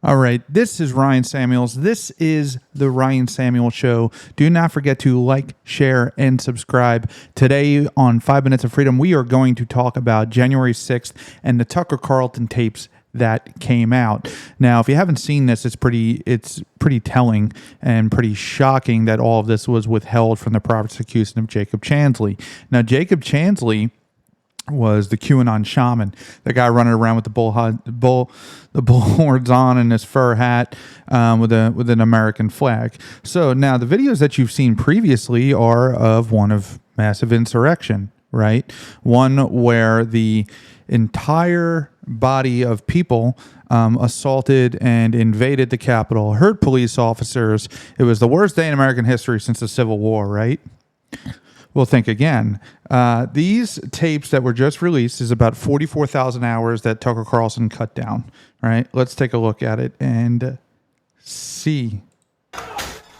All right, this is Ryan Samuels. This is the Ryan Samuels Show. Do not forget to like, share, and subscribe. Today on 5 Minutes of Freedom, we are going to talk about January 6th and the Tucker Carlson tapes that came out. Now, if you haven't seen this, it's pretty telling and pretty shocking that all of this was withheld from the prosecution of Jacob Chansley. Now, Jacob Chansley was the QAnon shaman, the guy running around with the bull horns on and his fur hat with an American flag. So now the videos that you've seen previously are of one of massive insurrection, right? One where the entire body of people assaulted and invaded the Capitol, hurt police officers. It was the worst day in American history since the Civil War, right? Well, think again. These tapes that were just released is about 44,000 hours that Tucker Carlson cut down. Right? Let's take a look at it and see.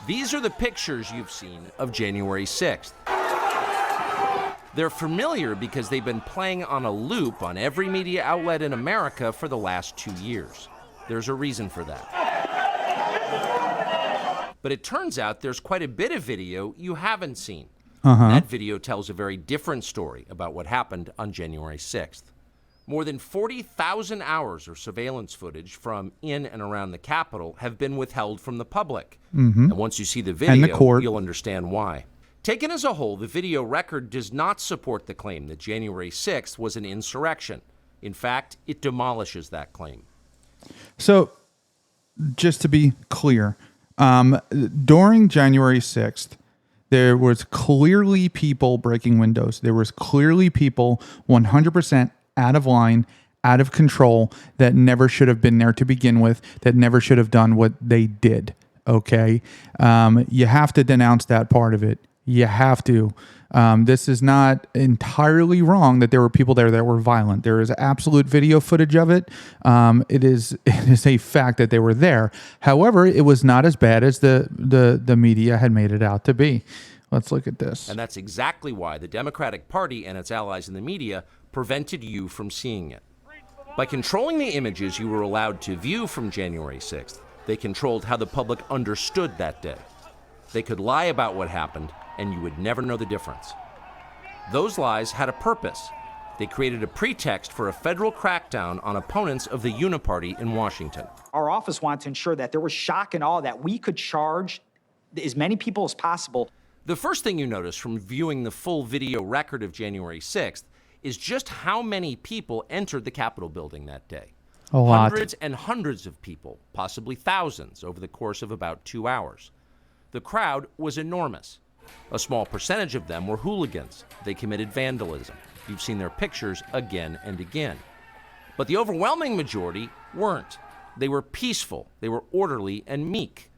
These are the pictures you've seen of January 6th. They're familiar because they've been playing on a loop on every media outlet in America for the last 2 years. There's a reason for that. But it turns out there's quite a bit of video you haven't seen. That video tells a very different story about what happened on January 6th. More than 40,000 hours of surveillance footage from in and around the Capitol have been withheld from the public. And once you see the video, you'll understand why. Taken as a whole, the video record does not support the claim that January 6th was an insurrection. In fact, it demolishes that claim. So, just to be clear, during January 6th, there was clearly people breaking windows. There was clearly people 100% out of line, out of control, that never should have been there to begin with, that never should have done what they did, okay? You have to denounce that part of it. You have to. This is not entirely wrong that there were people there that were violent. There is absolute video footage of it. It is a fact that they were there. However, it was not as bad as the media had made it out to be. Let's look at this. And that's exactly why the Democratic Party and its allies in the media prevented you from seeing it. By controlling the images you were allowed to view from January 6th, they controlled how the public understood that day. They could lie about what happened, and you would never know the difference. Those lies had a purpose. They created a pretext for a federal crackdown on opponents of the Uniparty in Washington. Our office wanted to ensure that there was shock and awe, that we could charge as many people as possible. The first thing you notice from viewing the full video record of January 6th is just how many people entered the Capitol building that day. A lot. Hundreds and hundreds of people, possibly thousands, over the course of about 2 hours. The crowd was enormous. A small percentage of them were hooligans. They committed vandalism. You've seen their pictures again and again. But the overwhelming majority weren't. They were peaceful. They were orderly and meek.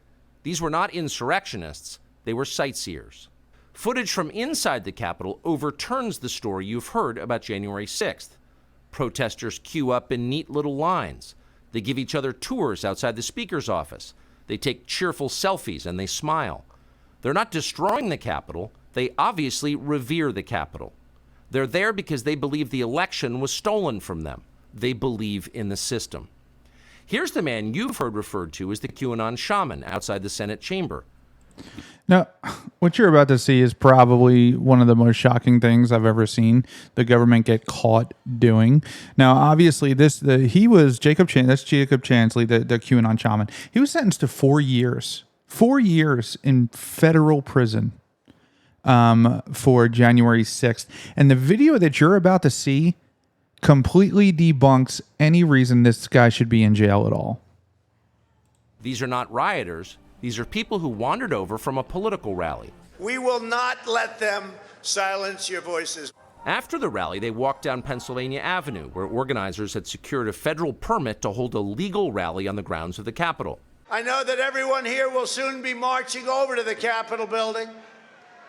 These were not insurrectionists. They were sightseers. Footage from inside the Capitol overturns the story you've heard about January 6th. Protesters queue up in neat little lines. They give each other tours outside the Speaker's office. They take cheerful selfies and they smile. They're not destroying the Capitol. They obviously revere the Capitol. They're there because they believe the election was stolen from them. They believe in the system. Here's the man you've heard referred to as the QAnon shaman outside the Senate chamber. Now, what you're about to see is probably one of the most shocking things I've ever seen the government get caught doing. Now, obviously, that's Jacob Chansley, the QAnon shaman. He was sentenced to 4 years. 4 years in federal prison for January 6th. And the video that you're about to see completely debunks any reason this guy should be in jail at all. These are not rioters. These are people who wandered over from a political rally. We will not let them silence your voices. After the rally, they walked down Pennsylvania Avenue, where organizers had secured a federal permit to hold a legal rally on the grounds of the Capitol. I know that everyone here will soon be marching over to the Capitol building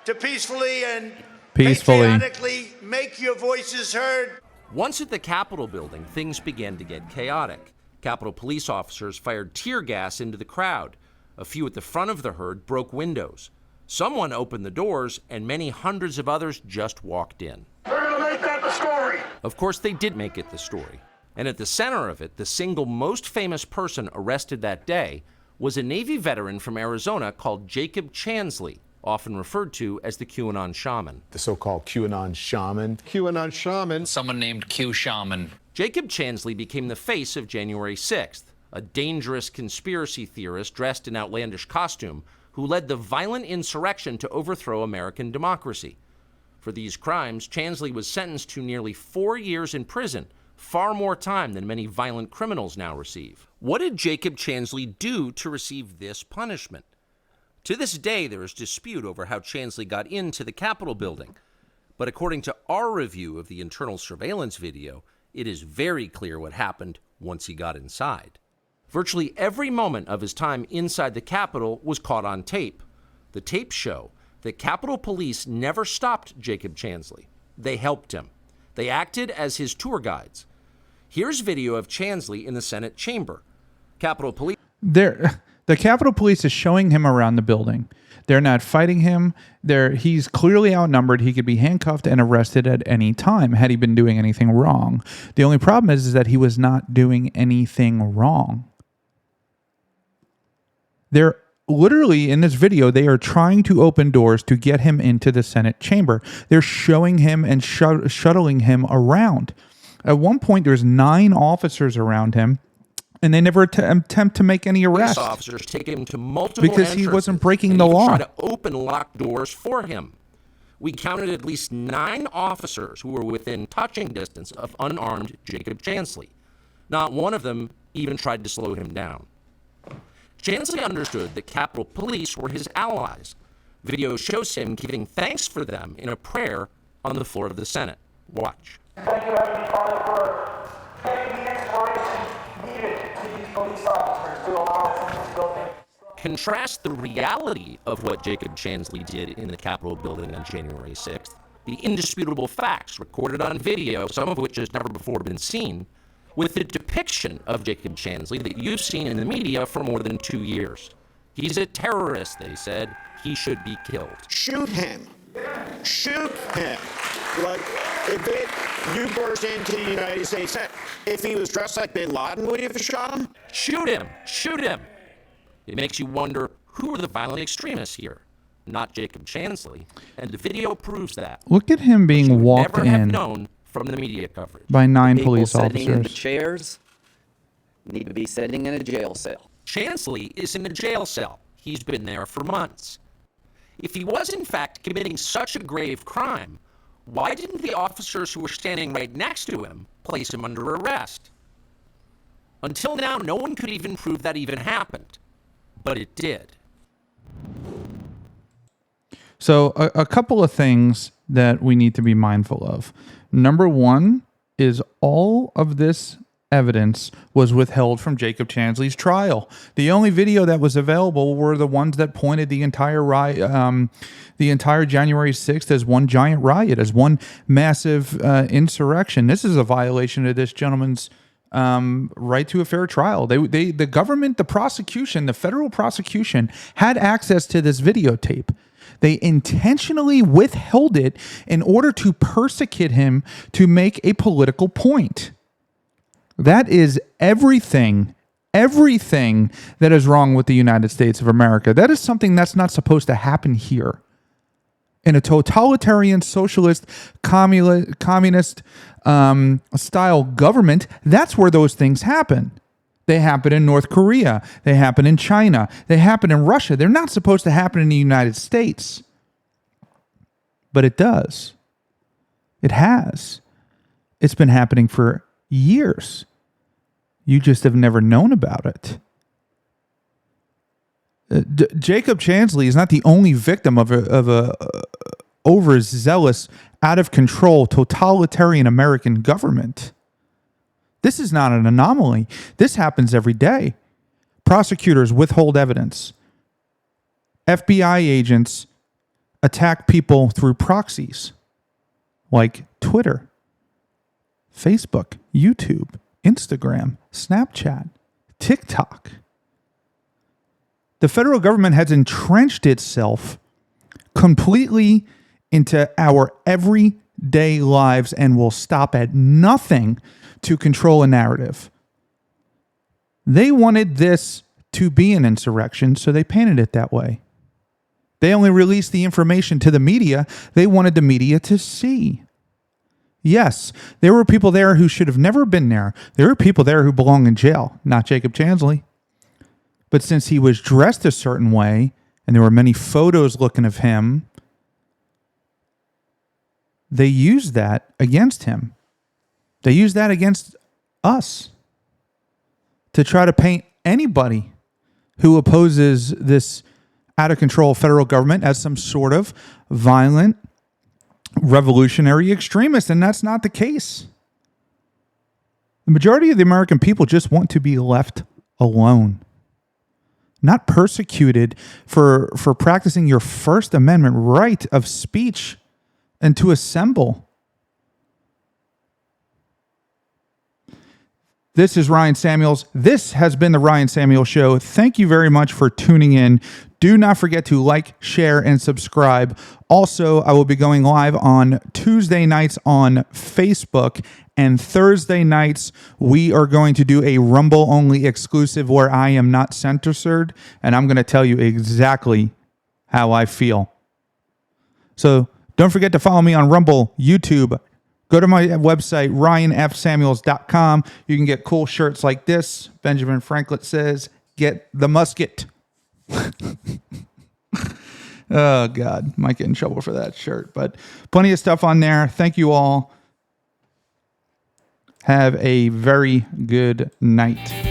to peacefully and patriotically make your voices heard. Once at the Capitol building, things began to get chaotic. Capitol police officers fired tear gas into the crowd. A few at the front of the herd broke windows. Someone opened the doors, and many hundreds of others just walked in. They're going to make that the story. Of course, they did make it the story. And at the center of it, the single most famous person arrested that day was a Navy veteran from Arizona called Jacob Chansley, often referred to as the QAnon shaman. The so-called QAnon shaman. QAnon shaman. Someone named Q Shaman. Jacob Chansley became the face of January 6th, a dangerous conspiracy theorist dressed in outlandish costume who led the violent insurrection to overthrow American democracy. For these crimes, Chansley was sentenced to nearly 4 years in prison, far more time than many violent criminals now receive. What did Jacob Chansley do to receive this punishment? To this day, there is dispute over how Chansley got into the Capitol building. But according to our review of the internal surveillance video, it is very clear what happened once he got inside. Virtually every moment of his time inside the Capitol was caught on tape. The tapes show that Capitol Police never stopped Jacob Chansley. They helped him. They acted as his tour guides. Here's video of Chansley in the Senate chamber. Capitol Police... The Capitol Police is showing him around the building. They're not fighting him. He's clearly outnumbered. He could be handcuffed and arrested at any time had he been doing anything wrong. The only problem is that he was not doing anything wrong. They're literally, in this video, they are trying to open doors to get him into the Senate chamber. They're showing him and shuttling him around. At one point, there's 9 officers around him, and they never attempt to make any arrests. Police officers take him to multiple because he wasn't breaking the and even law. try to open locked doors for him. We counted at least 9 officers who were within touching distance of unarmed Jacob Chansley. Not one of them even tried to slow him down. Chansley understood that Capitol Police were his allies. Video shows him giving thanks for them in a prayer on the floor of the Senate. Watch. Thank you, Heavenly Father, for getting the inspiration needed to these police officers to allow us in this building. Contrast the reality of what Jacob Chansley did in the Capitol building on January 6th, the indisputable facts recorded on video, some of which has never before been seen, with the depiction of Jacob Chansley that you've seen in the media for more than 2 years. He's a terrorist, they said. He should be killed. Shoot him. Shoot him. Like, you burst into the United States, if he was dressed like bin Laden, would you have shot him? Shoot him! Shoot him! It makes you wonder, who are the violent extremists here? Not Jacob Chansley. And the video proves that. Look at him being walked never have in known from the media coverage. by 9 People police sitting in the officers. chairs need to be sitting in a jail cell. Chansley is in a jail cell. He's been there for months. If he was in fact committing such a grave crime, why didn't the officers who were standing right next to him place him under arrest? Until now, no one could even prove that even happened. But it did. So a couple of things that we need to be mindful of. Number one is all of this evidence was withheld from Jacob Chansley's trial. The only video that was available were the ones that pointed the entire riot, the entire January 6th as one giant riot, as one massive insurrection. This is a violation of this gentleman's right to a fair trial. The government, the prosecution, the federal prosecution had access to this videotape. They intentionally withheld it in order to persecute him to make a political point. That is everything that is wrong with the United States of America. That is something that's not supposed to happen here. In a totalitarian, socialist, communist style government, that's where those things happen. They happen in North Korea. They happen in China. They happen in Russia. They're not supposed to happen in the United States. But it does. It has. It's been happening for years. You just have never known about it. Jacob Chansley is not the only victim of a overzealous, out of control, totalitarian American government. This is not an anomaly. This happens every day. Prosecutors withhold evidence. FBI agents attack people through proxies like Twitter, Facebook, YouTube, Instagram, Snapchat, TikTok. The federal government has entrenched itself completely into our everyday lives and will stop at nothing to control a narrative. They wanted this to be an insurrection, so they painted it that way. They only released the information to the media they wanted the media to see. Yes, there were people there who should have never been there. There were people there who belong in jail, not Jacob Chansley. But since he was dressed a certain way, and there were many photos looking of him, they used that against him. They used that against us to try to paint anybody who opposes this out-of-control federal government as some sort of violent, revolutionary extremist, and that's not the case. The majority of the American people just want to be left alone, not persecuted for practicing your First Amendment right of speech and to assemble. This is Ryan Samuels. This has been the Ryan Samuels Show. Thank you very much for tuning in. Do not forget to like, share, and subscribe. Also, I will be going live on Tuesday nights on Facebook, and Thursday nights we are going to do a Rumble-only exclusive where I am not censored, and I'm going to tell you exactly how I feel. So don't forget to follow me on Rumble, YouTube. Go to my website, ryanfsamuels.com. You can get cool shirts like this. Benjamin Franklin says, get the musket. Oh, God. Might get in trouble for that shirt. But plenty of stuff on there. Thank you all. Have a very good night.